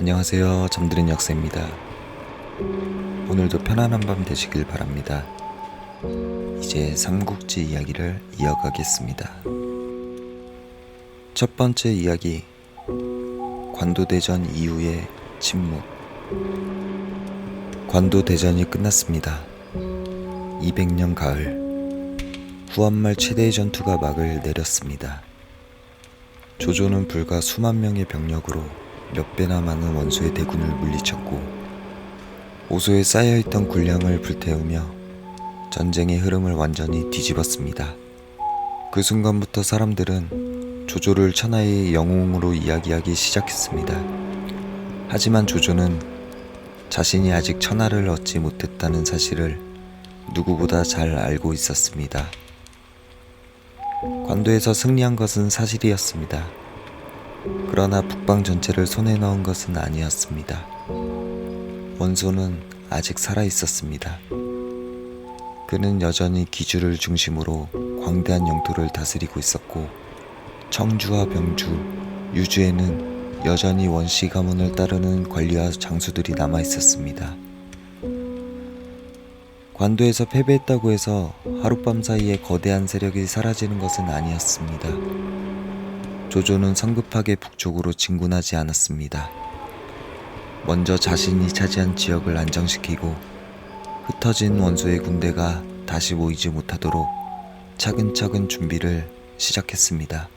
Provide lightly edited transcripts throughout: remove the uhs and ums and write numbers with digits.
안녕하세요. 잠드는 역사입니다. 오늘도 편안한 밤 되시길 바랍니다. 이제 삼국지 이야기를 이어가겠습니다. 첫 번째 이야기, 관도대전 이후의 침묵. 관도대전이 끝났습니다. 200년 가을, 후한말 최대의 전투가 막을 내렸습니다. 조조는 불과 수만 명의 병력으로 몇 배나 많은 원소의 대군을 물리쳤고 오소에 쌓여있던 군량을 불태우며 전쟁의 흐름을 완전히 뒤집었습니다. 그 순간부터 사람들은 조조를 천하의 영웅으로 이야기하기 시작했습니다. 하지만 조조는 자신이 아직 천하를 얻지 못했다는 사실을 누구보다 잘 알고 있었습니다. 관도에서 승리한 것은 사실이었습니다. 그러나 북방 전체를 손에 넣은 것은 아니었습니다. 원소는 아직 살아 있었습니다. 그는 여전히 기주를 중심으로 광대한 영토를 다스리고 있었고 청주와 병주, 유주에는 여전히 원씨 가문을 따르는 관리와 장수들이 남아 있었습니다. 관도에서 패배했다고 해서 하룻밤 사이에 거대한 세력이 사라지는 것은 아니었습니다. 조조는 성급하게 북쪽으로 진군하지 않았습니다. 먼저 자신이 차지한 지역을 안정시키고 흩어진 원소의 군대가 다시 모이지 못하도록 차근차근 준비를 시작했습니다.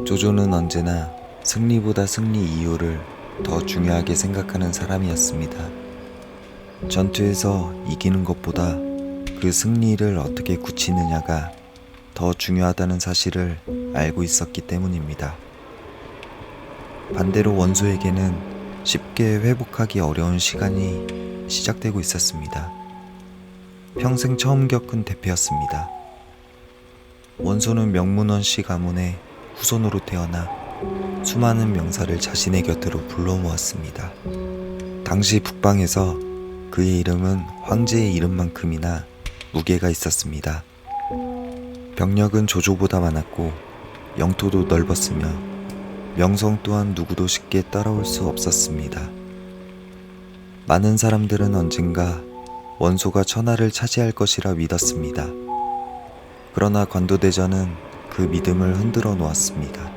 조조는 언제나 승리보다 승리 이후를 더 중요하게 생각하는 사람이었습니다. 전투에서 이기는 것보다 그 승리를 어떻게 굳히느냐가 더 중요하다는 사실을 알고 있었기 때문입니다. 반대로 원소에게는 쉽게 회복하기 어려운 시간이 시작되고 있었습니다. 평생 처음 겪은 대패였습니다. 원소는 명문원씨 가문의 후손으로 태어나 수많은 명사를 자신의 곁으로 불러 모았습니다. 당시 북방에서 그의 이름은 황제의 이름만큼이나 무게가 있었습니다. 병력은 조조보다 많았고 영토도 넓었으며 명성 또한 누구도 쉽게 따라올 수 없었습니다. 많은 사람들은 언젠가 원소가 천하를 차지할 것이라 믿었습니다. 그러나 관도대전은 그 믿음을 흔들어 놓았습니다.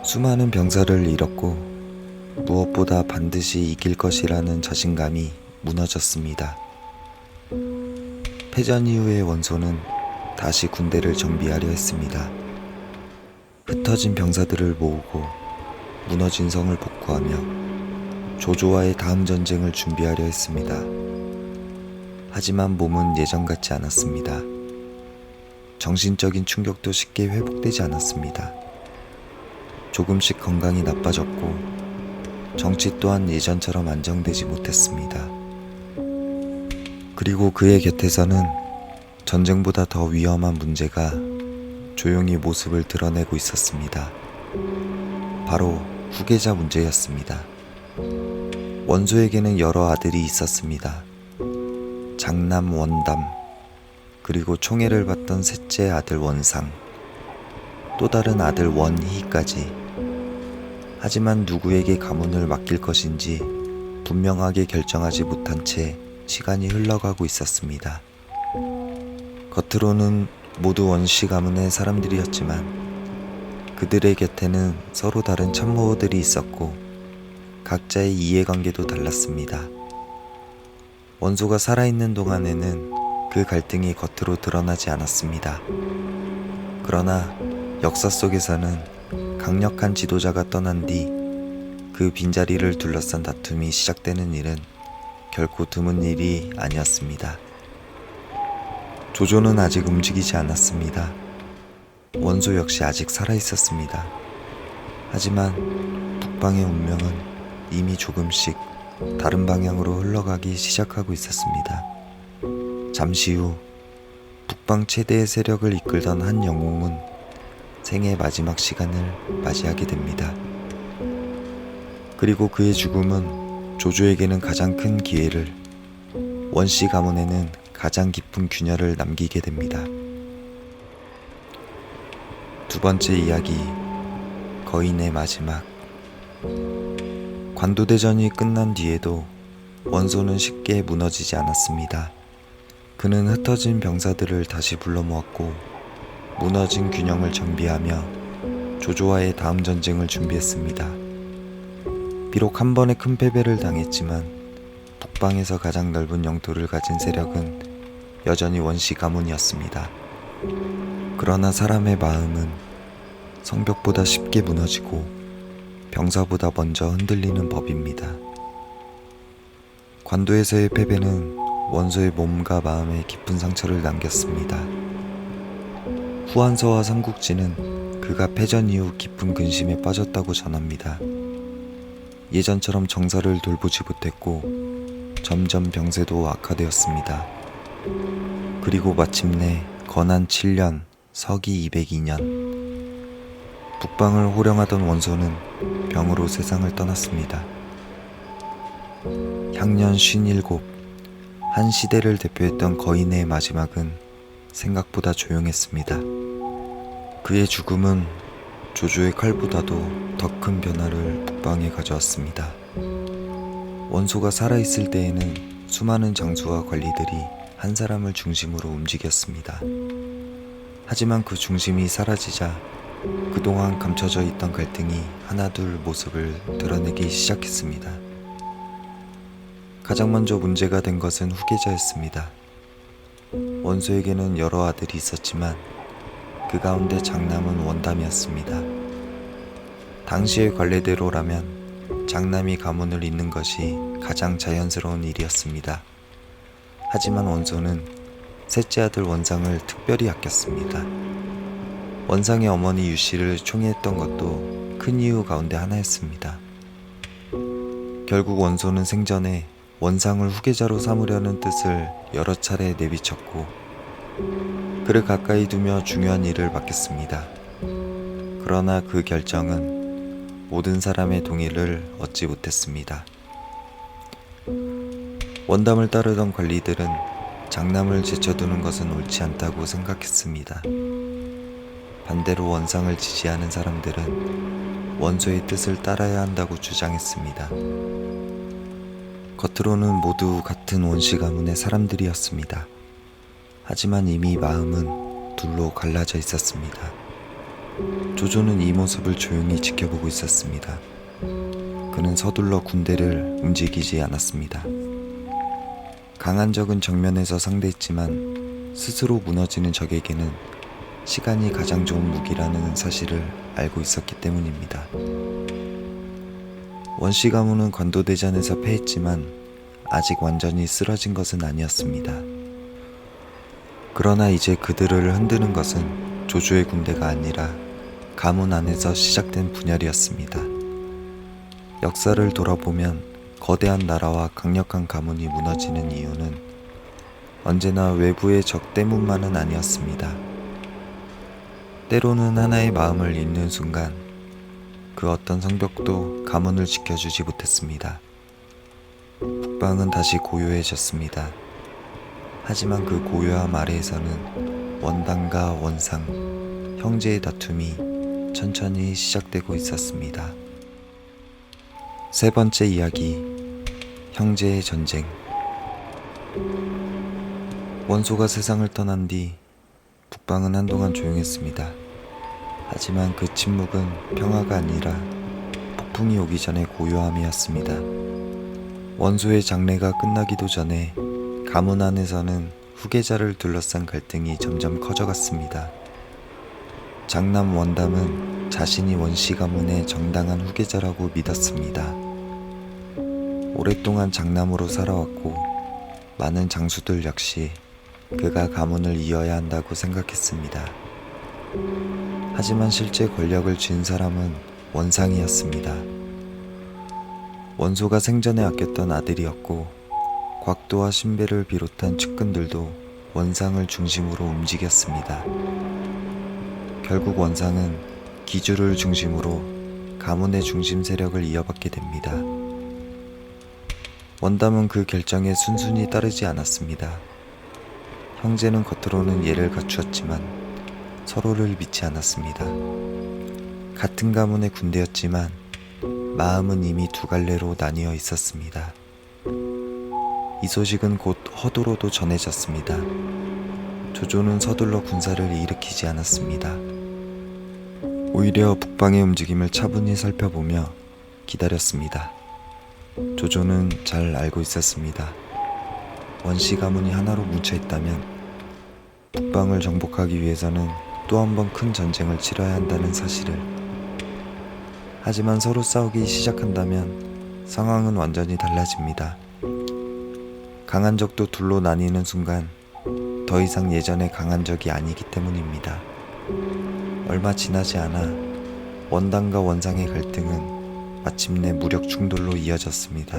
수많은 병사를 잃었고 무엇보다 반드시 이길 것이라는 자신감이 무너졌습니다. 패전 이후의 원소는 다시 군대를 정비하려 했습니다. 흩어진 병사들을 모으고 무너진 성을 복구하며 조조와의 다음 전쟁을 준비하려 했습니다. 하지만 몸은 예전 같지 않았습니다. 정신적인 충격도 쉽게 회복되지 않았습니다. 조금씩 건강이 나빠졌고 정치 또한 예전처럼 안정되지 못했습니다. 그리고 그의 곁에서는 전쟁보다 더 위험한 문제가 조용히 모습을 드러내고 있었습니다. 바로 후계자 문제였습니다. 원소에게는 여러 아들이 있었습니다. 장남 원담, 그리고 총애를 받던 셋째 아들 원상, 또 다른 아들 원희까지. 하지만 누구에게 가문을 맡길 것인지 분명하게 결정하지 못한 채 시간이 흘러가고 있었습니다. 겉으로는 모두 원씨 가문의 사람들이었지만 그들의 곁에는 서로 다른 참모들이 있었고 각자의 이해관계도 달랐습니다. 원소가 살아있는 동안에는 그 갈등이 겉으로 드러나지 않았습니다. 그러나 역사 속에서는 강력한 지도자가 떠난 뒤 그 빈자리를 둘러싼 다툼이 시작되는 일은 결코 드문 일이 아니었습니다. 조조는 아직 움직이지 않았습니다. 원소 역시 아직 살아있었습니다. 하지만 북방의 운명은 이미 조금씩 다른 방향으로 흘러가기 시작하고 있었습니다. 잠시 후 북방 최대의 세력을 이끌던 한 영웅은 생의 마지막 시간을 맞이하게 됩니다. 그리고 그의 죽음은 조조에게는 가장 큰 기회를, 원씨 가문에는 가장 깊은 균열을 남기게 됩니다. 두 번째 이야기, 거인의 마지막. 관도대전이 끝난 뒤에도 원소는 쉽게 무너지지 않았습니다. 그는 흩어진 병사들을 다시 불러 모았고 무너진 균형을 정비하며 조조와의 다음 전쟁을 준비했습니다. 비록 한 번에 큰 패배를 당했지만 북방에서 가장 넓은 영토를 가진 세력은 여전히 원시 가문이었습니다. 그러나 사람의 마음은 성벽보다 쉽게 무너지고 병사보다 먼저 흔들리는 법입니다. 관도에서의 패배는 원소의 몸과 마음에 깊은 상처를 남겼습니다. 후한서와 삼국지는 그가 패전 이후 깊은 근심에 빠졌다고 전합니다. 예전처럼 정사를 돌보지 못했고 점점 병세도 악화되었습니다. 그리고 마침내 건한 7년 서기 202년 북방을 호령하던 원소는 병으로 세상을 떠났습니다. 향년 57, 한 시대를 대표했던 거인의 마지막은 생각보다 조용했습니다. 그의 죽음은 조조의 칼보다도 더 큰 변화를 북방에 가져왔습니다. 원소가 살아있을 때에는 수많은 장수와 관리들이 한 사람을 중심으로 움직였습니다. 하지만 그 중심이 사라지자 그동안 감춰져 있던 갈등이 하나둘 모습을 드러내기 시작했습니다. 가장 먼저 문제가 된 것은 후계자였습니다. 원소에게는 여러 아들이 있었지만 그 가운데 장남은 원담이었습니다. 당시의 관례대로라면 장남이 가문을 잇는 것이 가장 자연스러운 일이었습니다. 하지만 원소는 셋째 아들 원상을 특별히 아꼈습니다. 원상의 어머니 유씨를 총애했던 것도 큰 이유 가운데 하나였습니다. 결국 원소는 생전에 원상을 후계자로 삼으려는 뜻을 여러 차례 내비쳤고 그를 가까이 두며 중요한 일을 맡겼습니다. 그러나 그 결정은 모든 사람의 동의를 얻지 못했습니다. 원담을 따르던 관리들은 장남을 제쳐두는 것은 옳지 않다고 생각했습니다. 반대로 원상을 지지하는 사람들은 원소의 뜻을 따라야 한다고 주장했습니다. 겉으로는 모두 같은 원시 가문의 사람들이었습니다. 하지만 이미 마음은 둘로 갈라져 있었습니다. 조조는 이 모습을 조용히 지켜보고 있었습니다. 그는 서둘러 군대를 움직이지 않았습니다. 강한 적은 정면에서 상대했지만 스스로 무너지는 적에게는 시간이 가장 좋은 무기라는 사실을 알고 있었기 때문입니다. 원시 가문은 관도대전에서 패했지만 아직 완전히 쓰러진 것은 아니었습니다. 그러나 이제 그들을 흔드는 것은 조조의 군대가 아니라 가문 안에서 시작된 분열이었습니다. 역사를 돌아보면 거대한 나라와 강력한 가문이 무너지는 이유는 언제나 외부의 적 때문만은 아니었습니다. 때로는 하나의 마음을 잃는 순간 그 어떤 성벽도 가문을 지켜주지 못했습니다. 북방은 다시 고요해졌습니다. 하지만 그 고요함 아래에서는 원당과 원상, 형제의 다툼이 천천히 시작되고 있었습니다. 세 번째 이야기, 형제의 전쟁. 원소가 세상을 떠난 뒤 북방은 한동안 조용했습니다. 하지만 그 침묵은 평화가 아니라 폭풍이 오기 전의 고요함이었습니다. 원소의 장래가 끝나기도 전에 가문 안에서는 후계자를 둘러싼 갈등이 점점 커져갔습니다. 장남 원담은 자신이 원시 가문의 정당한 후계자라고 믿었습니다. 오랫동안 장남으로 살아왔고 많은 장수들 역시 그가 가문을 이어야 한다고 생각했습니다. 하지만 실제 권력을 쥔 사람은 원상이었습니다. 원소가 생전에 아꼈던 아들이었고 곽도와 신배를 비롯한 측근들도 원상을 중심으로 움직였습니다. 결국 원상은 기주를 중심으로 가문의 중심 세력을 이어받게 됩니다. 원담은 그 결정에 순순히 따르지 않았습니다. 형제는 겉으로는 예를 갖추었지만 서로를 믿지 않았습니다. 같은 가문의 군대였지만 마음은 이미 두 갈래로 나뉘어 있었습니다. 이 소식은 곧 허도로도 전해졌습니다. 조조는 서둘러 군사를 일으키지 않았습니다. 오히려 북방의 움직임을 차분히 살펴보며 기다렸습니다. 조조는 잘 알고 있었습니다. 원시 가문이 하나로 뭉쳐 있다면 북방을 정복하기 위해서는 또 한 번 큰 전쟁을 치러야 한다는 사실을. 하지만 서로 싸우기 시작한다면 상황은 완전히 달라집니다. 강한 적도 둘로 나뉘는 순간 더 이상 예전의 강한 적이 아니기 때문입니다. 얼마 지나지 않아 원당과 원상의 갈등은 마침내 무력 충돌로 이어졌습니다.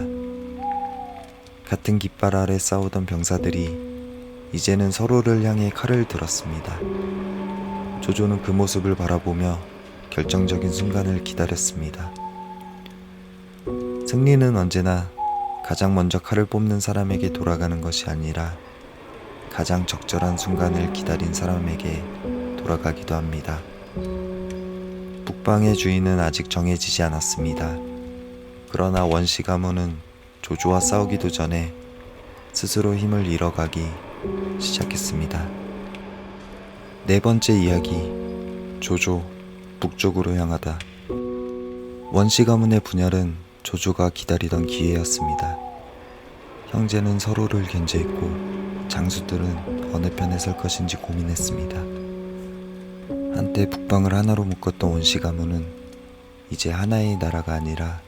같은 깃발 아래 싸우던 병사들이 이제는 서로를 향해 칼을 들었습니다. 조조는 그 모습을 바라보며 결정적인 순간을 기다렸습니다. 승리는 언제나 가장 먼저 칼을 뽑는 사람에게 돌아가는 것이 아니라 가장 적절한 순간을 기다린 사람에게 돌아가기도 합니다. 북방의 주인은 아직 정해지지 않았습니다. 그러나 원시 가문은 조조와 싸우기도 전에 스스로 힘을 잃어가기 시작했습니다. 네 번째 이야기, 조조, 북쪽으로 향하다. 원시 가문의 분열은 조조가 기다리던 기회였습니다. 형제는 서로를 견제했고 장수들은 어느 편에 설 것인지 고민했습니다. 한때 북방을 하나로 묶었던 원시 가문은 이제 하나의 나라가 아니라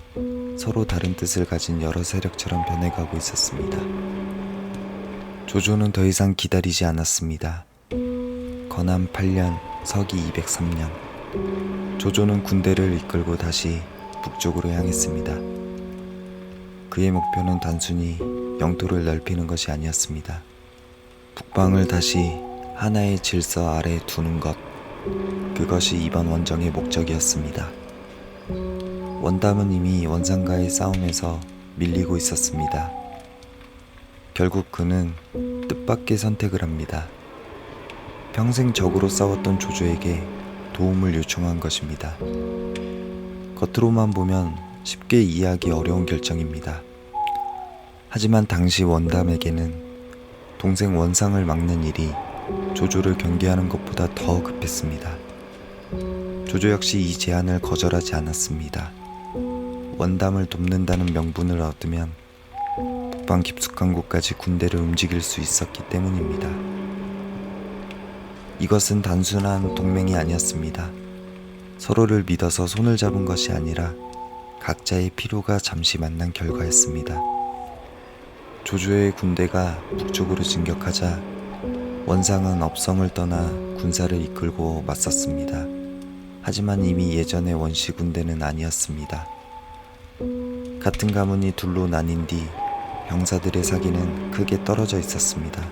서로 다른 뜻을 가진 여러 세력처럼 변해가고 있었습니다. 조조는 더 이상 기다리지 않았습니다. 건암 8년, 서기 203년, 조조는 군대를 이끌고 다시 북쪽으로 향했습니다. 그의 목표는 단순히 영토를 넓히는 것이 아니었습니다. 북방을 다시 하나의 질서 아래에 두는 것, 그것이 이번 원정의 목적이었습니다. 원담은 이미 원상과의 싸움에서 밀리고 있었습니다. 결국 그는 뜻밖의 선택을 합니다. 평생 적으로 싸웠던 조조에게 도움을 요청한 것입니다. 겉으로만 보면 쉽게 이해하기 어려운 결정입니다. 하지만 당시 원담에게는 동생 원상을 막는 일이 조조를 경계하는 것보다 더 급했습니다. 조조 역시 이 제안을 거절하지 않았습니다. 원담을 돕는다는 명분을 얻으면 북방 깊숙한 곳까지 군대를 움직일 수 있었기 때문입니다. 이것은 단순한 동맹이 아니었습니다. 서로를 믿어서 손을 잡은 것이 아니라 각자의 필요가 잠시 만난 결과였습니다. 조조의 군대가 북쪽으로 진격하자 원상은 업성을 떠나 군사를 이끌고 맞섰습니다. 하지만 이미 예전의 원시 군대는 아니었습니다. 같은 가문이 둘로 나뉜 뒤 병사들의 사기는 크게 떨어져 있었습니다.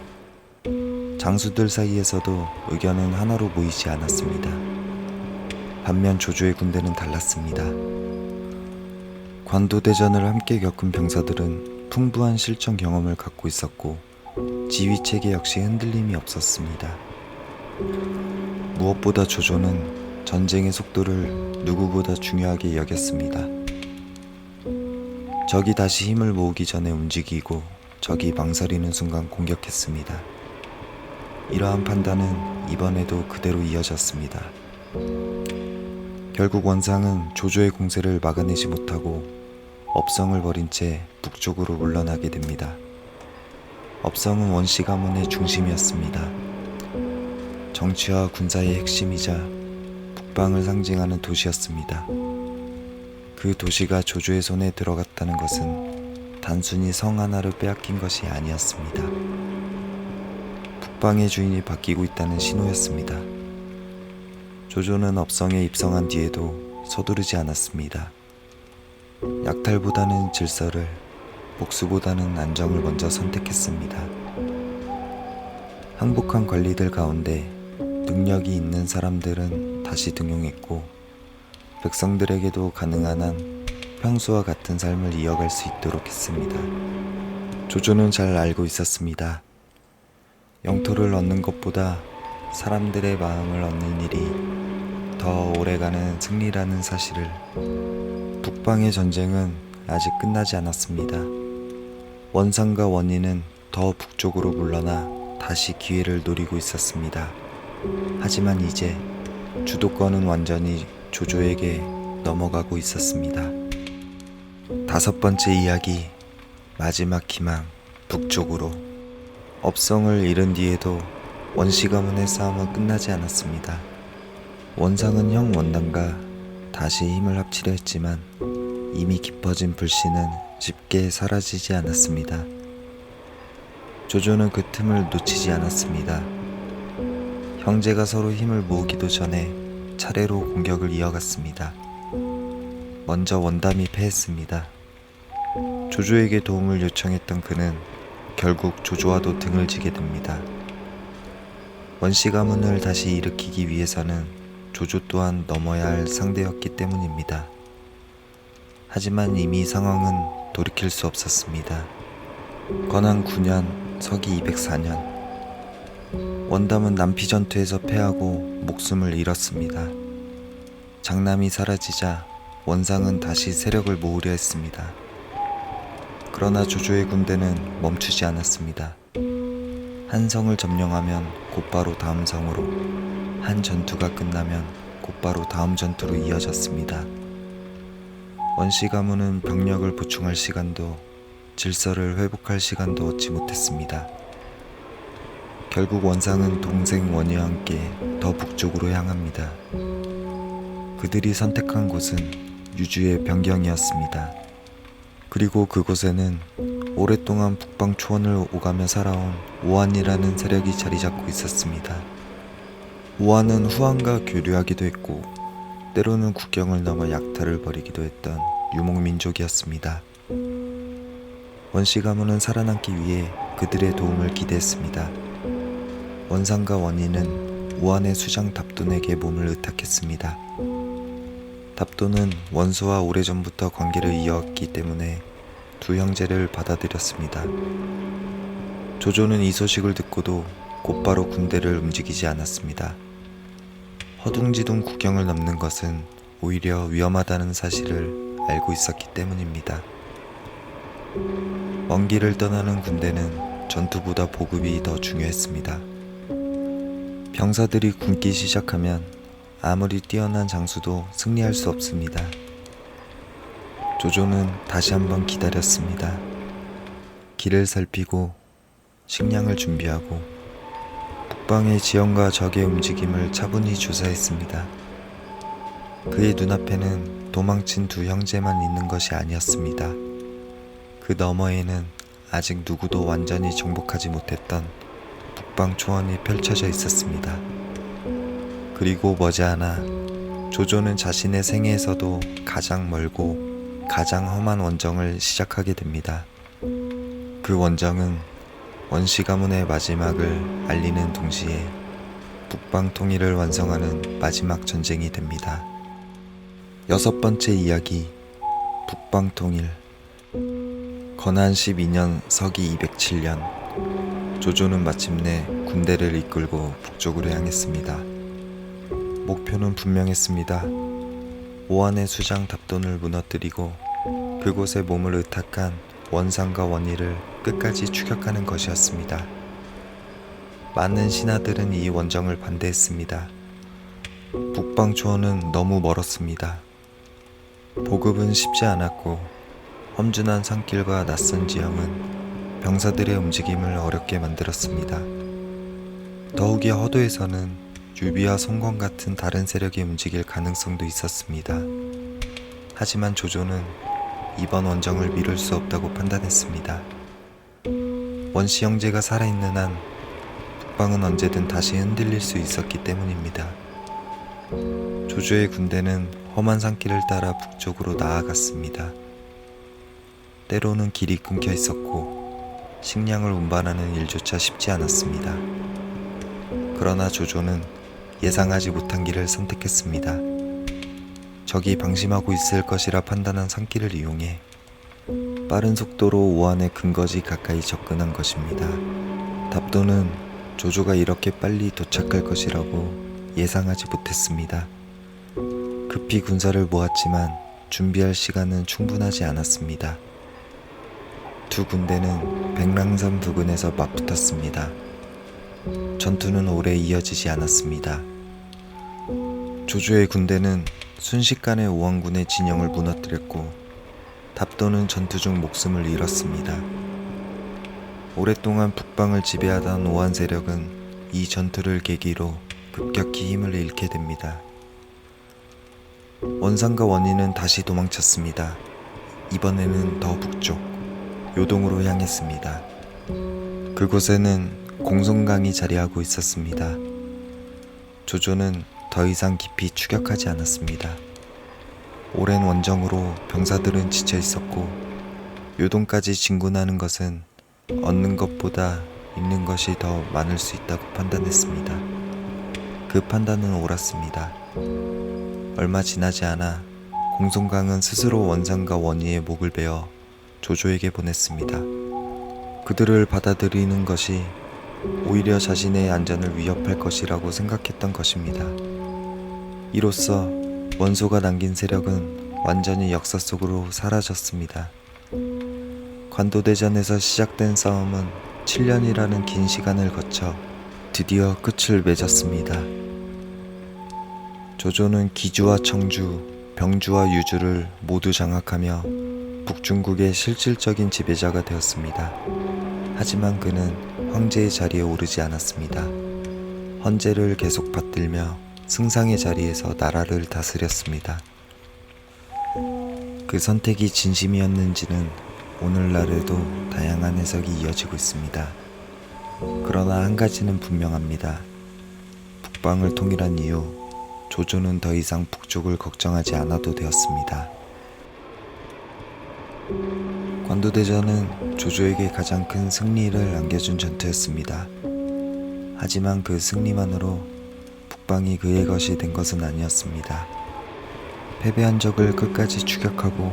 장수들 사이에서도 의견은 하나로 모이지 않았습니다. 반면 조조의 군대는 달랐습니다. 관도대전을 함께 겪은 병사들은 풍부한 실전 경험을 갖고 있었고 지휘체계 역시 흔들림이 없었습니다. 무엇보다 조조는 전쟁의 속도를 누구보다 중요하게 여겼습니다. 적이 다시 힘을 모으기 전에 움직이고 적이 망설이는 순간 공격했습니다. 이러한 판단은 이번에도 그대로 이어졌습니다. 결국 원상은 조조의 공세를 막아내지 못하고 업성을 버린 채 북쪽으로 물러나게 됩니다. 업성은 원시 가문의 중심이었습니다. 정치와 군사의 핵심이자 북방을 상징하는 도시였습니다. 그 도시가 조조의 손에 들어갔다는 것은 단순히 성 하나를 빼앗긴 것이 아니었습니다. 북방의 주인이 바뀌고 있다는 신호였습니다. 조조는 업성에 입성한 뒤에도 서두르지 않았습니다. 약탈보다는 질서를, 복수보다는 안정을 먼저 선택했습니다. 항복한 관리들 가운데 능력이 있는 사람들은 다시 등용했고 백성들에게도 가능한 한 평소와 같은 삶을 이어갈 수 있도록 했습니다. 조조는 잘 알고 있었습니다. 영토를 얻는 것보다 사람들의 마음을 얻는 일이 더 오래가는 승리라는 사실을. 북방의 전쟁은 아직 끝나지 않았습니다. 원상과 원인은 더 북쪽으로 물러나 다시 기회를 노리고 있었습니다. 하지만 이제 주도권은 완전히 조조에게 넘어가고 있었습니다. 다섯 번째 이야기, 마지막 희망, 북쪽으로. 업성을 잃은 뒤에도 원씨 가문의 싸움은 끝나지 않았습니다. 원상은 형 원단과 다시 힘을 합치려 했지만 이미 깊어진 불씨는 쉽게 사라지지 않았습니다. 조조는 그 틈을 놓치지 않았습니다. 형제가 서로 힘을 모으기도 전에 차례로 공격을 이어갔습니다. 먼저 원담이 패했습니다. 조조에게 도움을 요청했던 그는 결국 조조와도 등을 지게 됩니다. 원씨 가문을 다시 일으키기 위해서는 조조 또한 넘어야 할 상대였기 때문입니다. 하지만 이미 상황은 돌이킬 수 없었습니다. 건왕 9년 서기 204년 원담은 남피 전투에서 패하고 목숨을 잃었습니다. 장남이 사라지자 원상은 다시 세력을 모으려 했습니다. 그러나 조조의 군대는 멈추지 않았습니다. 한 성을 점령하면 곧바로 다음 성으로, 한 전투가 끝나면 곧바로 다음 전투로 이어졌습니다. 원씨 가문은 병력을 보충할 시간도 질서를 회복할 시간도 얻지 못했습니다. 결국 원상은 동생 원희와 함께 더 북쪽으로 향합니다. 그들이 선택한 곳은 유주의 변경이었습니다. 그리고 그곳에는 오랫동안 북방 초원을 오가며 살아온 오한이라는 세력이 자리 잡고 있었습니다. 오한은 후한과 교류하기도 했고 때로는 국경을 넘어 약탈을 벌이기도 했던 유목민족이었습니다. 원씨 가문은 살아남기 위해 그들의 도움을 기대했습니다. 원상과 원희는 오한의 수장 답돈에게 몸을 의탁했습니다. 답돈은 원수와 오래전부터 관계를 이어왔기 때문에 두 형제를 받아들였습니다. 조조는 이 소식을 듣고도 곧바로 군대를 움직이지 않았습니다. 허둥지둥 국경을 넘는 것은 오히려 위험하다는 사실을 알고 있었기 때문입니다. 먼 길을 떠나는 군대는 전투보다 보급이 더 중요했습니다. 병사들이 굶기 시작하면 아무리 뛰어난 장수도 승리할 수 없습니다. 조조는 다시 한번 기다렸습니다. 길을 살피고 식량을 준비하고 북방의 지형과 적의 움직임을 차분히 조사했습니다. 그의 눈앞에는 도망친 두 형제만 있는 것이 아니었습니다. 그 너머에는 아직 누구도 완전히 정복하지 못했던 북방 초원이 펼쳐져 있었습니다. 그리고 머지않아 조조는 자신의 생애에서도 가장 멀고 가장 험한 원정을 시작하게 됩니다. 그 원정은 원씨 가문의 마지막을 알리는 동시에 북방 통일을 완성하는 마지막 전쟁이 됩니다. 여섯 번째 이야기, 북방 통일. 건한 12년 서기 207년 조조는 마침내 군대를 이끌고 북쪽으로 향했습니다. 목표는 분명했습니다. 오한의 수장 답돈을 무너뜨리고 그곳에 몸을 의탁한 원상과 원희를 끝까지 추격하는 것이었습니다. 많은 신하들은 이 원정을 반대했습니다. 북방 초원은 너무 멀었습니다. 보급은 쉽지 않았고 험준한 산길과 낯선 지형은 병사들의 움직임을 어렵게 만들었습니다. 더욱이 허도에서는 유비와 송건 같은 다른 세력이 움직일 가능성도 있었습니다. 하지만 조조는 이번 원정을 미룰 수 없다고 판단했습니다. 원씨 형제가 살아있는 한 북방은 언제든 다시 흔들릴 수 있었기 때문입니다. 조조의 군대는 험한 산길을 따라 북쪽으로 나아갔습니다. 때로는 길이 끊겨 있었고 식량을 운반하는 일조차 쉽지 않았습니다. 그러나 조조는 예상하지 못한 길을 선택했습니다. 적이 방심하고 있을 것이라 판단한 산길을 이용해 빠른 속도로 오한의 근거지 가까이 접근한 것입니다. 답돈은 조조가 이렇게 빨리 도착할 것이라고 예상하지 못했습니다. 급히 군사를 모았지만 준비할 시간은 충분하지 않았습니다. 두 군대는 백랑산 부근에서 맞붙었습니다. 전투는 오래 이어지지 않았습니다. 조조의 군대는 순식간에 오원군의 진영을 무너뜨렸고 답도는 전투 중 목숨을 잃었습니다. 오랫동안 북방을 지배하던 오한 세력은 이 전투를 계기로 급격히 힘을 잃게 됩니다. 원상과 원인은 다시 도망쳤습니다. 이번에는 더 북쪽 요동으로 향했습니다. 그곳에는 공송강이 자리하고 있었습니다. 조조는 더 이상 깊이 추격하지 않았습니다. 오랜 원정으로 병사들은 지쳐 있었고 요동까지 진군하는 것은 얻는 것보다 잃는 것이 더 많을 수 있다고 판단했습니다. 그 판단은 옳았습니다. 얼마 지나지 않아 공송강은 스스로 원상과 원희의 목을 베어 조조에게 보냈습니다. 그들을 받아들이는 것이 오히려 자신의 안전을 위협할 것이라고 생각했던 것입니다. 이로써 원소가 남긴 세력은 완전히 역사 속으로 사라졌습니다. 관도대전에서 시작된 싸움은 7년이라는 긴 시간을 거쳐 드디어 끝을 맺었습니다. 조조는 기주와 청주, 병주와 유주를 모두 장악하며 북중국의 실질적인 지배자가 되었습니다. 하지만 그는 황제의 자리에 오르지 않았습니다. 헌제를 계속 받들며 승상의 자리에서 나라를 다스렸습니다. 그 선택이 진심이었는지는 오늘날에도 다양한 해석이 이어지고 있습니다. 그러나 한 가지는 분명합니다. 북방을 통일한 이후 조조는 더 이상 북쪽을 걱정하지 않아도 되었습니다. 관도대전은 조조에게 가장 큰 승리를 안겨준 전투였습니다. 하지만 그 승리만으로 북방이 그의 것이 된 것은 아니었습니다. 패배한 적을 끝까지 추격하고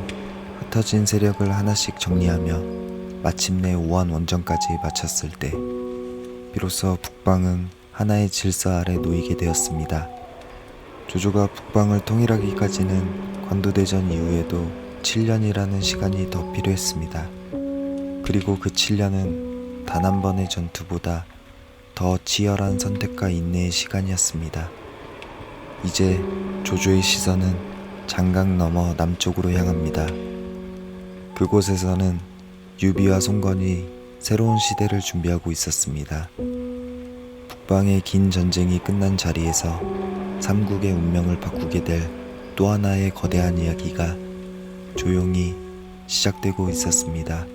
흩어진 세력을 하나씩 정리하며 마침내 오한 원정까지 마쳤을 때 비로소 북방은 하나의 질서 아래 놓이게 되었습니다. 조조가 북방을 통일하기까지는 관도대전 이후에도 7년이라는 시간이 더 필요했습니다. 그리고 그 7년은 단 한 번의 전투보다 더 치열한 선택과 인내의 시간이었습니다. 이제 조조의 시선은 장강 너머 남쪽으로 향합니다. 그곳에서는 유비와 송건이 새로운 시대를 준비하고 있었습니다. 북방의 긴 전쟁이 끝난 자리에서 삼국의 운명을 바꾸게 될 또 하나의 거대한 이야기가 조용히 시작되고 있었습니다.